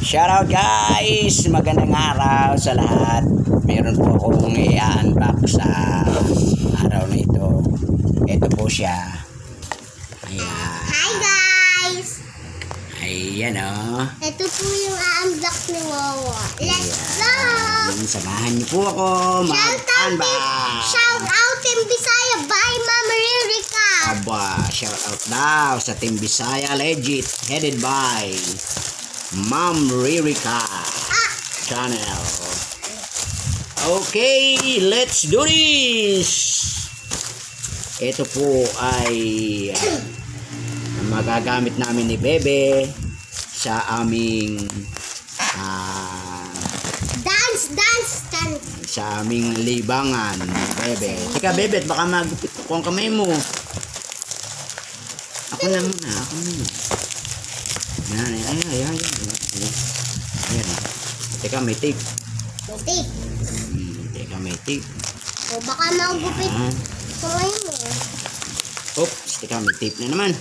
Shoutout guys! Magandang araw sa lahat. Meron po akong i-unbox sa araw na ito. Ito po siya. Ayan. Hi guys! Ayan o. Ito po yung unbox ni Wawa. Let's go! Samahan niyo po ako mag-unbox. Shout out Team Bisaya by Ma'am Ririka. Aba, shoutout daw sa Team Bisaya Legit headed by Ma'am Ririka Channel. Okay, let's do this! Ito po ay magagamit namin ni Bebe sa aming Dance. sa aming libangan, Bebe. Teka, Bebe, baka magupit ko ang kamay mo. Ako na muna. Ayan. Teka, may tape. Teka, may tape. O baka magupit kamay mo. Oops, teka, may tape na naman.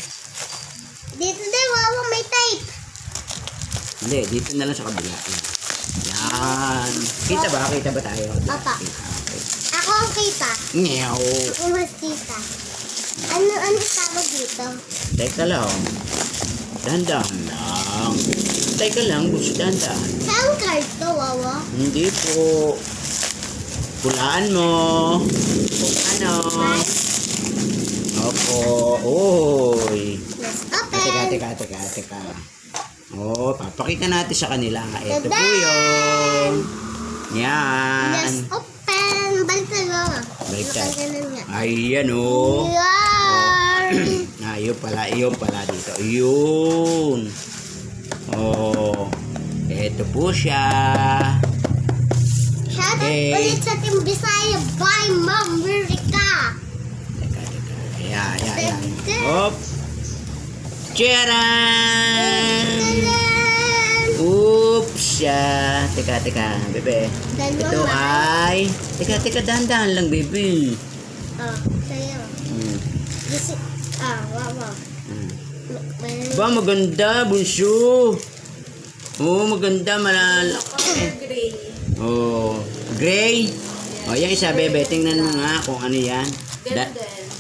Dito din, Wawa, may tape. Hindi, dito na lang sa kabila. Yan. Kita ba tayo? Papa. Okay. Ako ang kita. Nyaw. Ako mas kita. Ano tawag dito? Teka lang. Dahan-dahan lang. Teka lang, gusto dahan-dahan. Saan card to, Wawa? Hindi po. Pulaan mo. Kung ano. Opo. Oy. Let's open. Teka. Oh, papakita natin sa kanila. Ito po yun. Yan. Let's open. Baliktad mo. Baliktad. Ganun nga. Ayan o. Yan. Yun pala dito. Yun. Oh. Ito po siya. Shoutout ulit sa Team Bisaya by Ma'am Ririka. Teka. Ayan. Hop. Tcharan! Oops! Teka, Bebe. Ito ay... Teka, dahan-dahan lang, Bebe. Sa'yo. Wawa. Ba, maganda, bunso. Oo, maganda, malalaki. Oh, gray. O, yan isa, Bebe. Tingnan mo nga kung ano yan.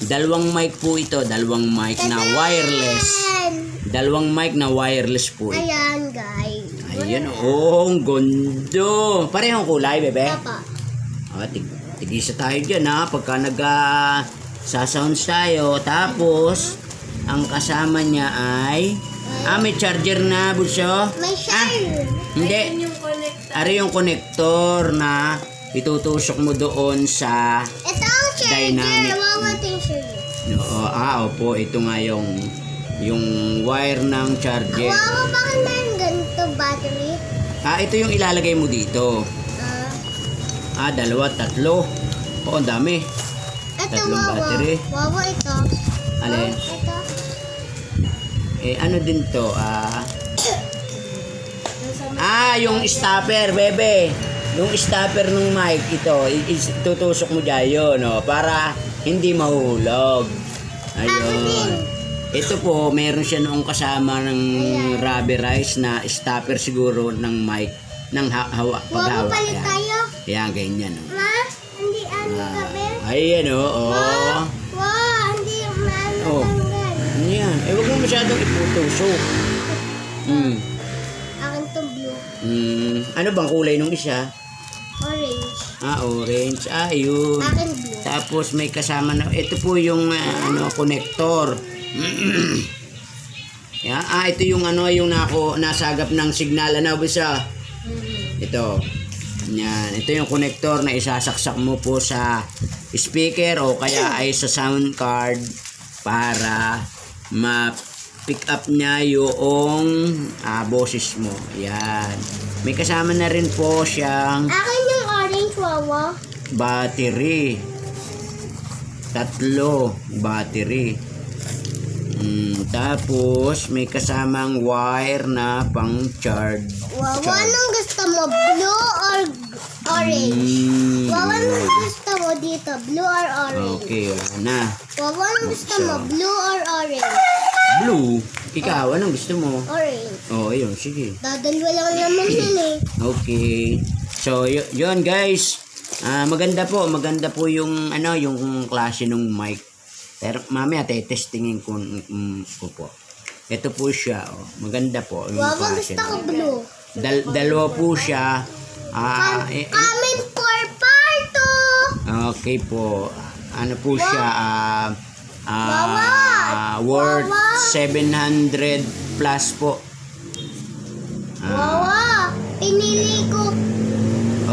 Dalawang mic po ito. Dalawang mic na wireless po. Ayan, guys. Ayan, ang gondo. Parehong kulay, Bebe. Papa. O, tigisa tayo dyan, ha. Pagka nag-sounds tayo. Tapos, ang kasama niya ay... may charger na, bunso. May share. Hindi. Ari yung connector na itutusok mo doon sa... Ito ang charger. Dynamic. Wawa t-shirt. Opo. Ito nga yung wire ng charger. Wawa, bakit meron ganito battery? Ito yung ilalagay mo dito. Dalawa, tatlo. Oo, ang dami. Ito, Tatlong Wawa. battery. Wawa, ito. Alin? Ito. Ano din to? Yung stopper, Bebe. Yung stopper ng mic, ito, tutusok mo dyan yun, no? Para hindi mahulog. Ayun. Ito po, meron siya noong kasama ng rubberized na stopper siguro ng mic, ng paghawak. Wawa, palit tayo. Yan, ganyan. No? Ma, hindi gabi. Ayan, Wow, hindi Yan. Huwag mo masyadong iputusok. Akin to blue. Ano bang kulay nung isa? Orange. Orange. Yun. Akin blue. Tapos may kasama na, ito po yung connector. Yan. Ito yung yung nasagap ng signal bisa. Ito. Yan. Ito yung connector na isasaksak mo po sa speaker o kaya ay sa sound card para ma-pick up niya yung boses mo. Yan. May kasama na rin po siyang Akin yung orange, Wawa. battery. 3 battery. Tapos may kasamang wire na pang charge. Wawa, anong gusto mo? Blue or orange? Wawa, anong gusto mo dito? Blue or orange? Okay, wala na. Wawa, anong gusto mo? Blue or orange? Blue. Ikaw, anong gusto mo? Orange. Oh, ayun, sige. Dadalwa lang naman yun eh. Okay. So, yun guys. Maganda po yung yung klase ng mic. Pero mamaya testingin ko po. Ito po siya, oh. Maganda po yung Wawa, klase. gusto ko blue. Dalawa po siya. Coming for part 2. Okay po. Ano po siya? Worth Wawa. 700 plus po. Wawa, pinili ko.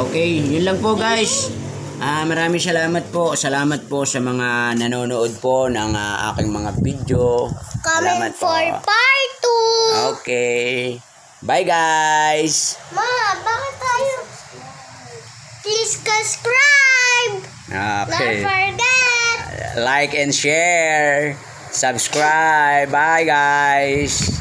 Okay, yun lang po guys. Maraming salamat po. Salamat po sa mga nanonood po ng aking mga video. Coming Salamat po. for part 2. Okay. Bye guys. Ma, bakit tayo? Please subscribe. Okay. Don't forget. Like and share. Subscribe. Bye guys.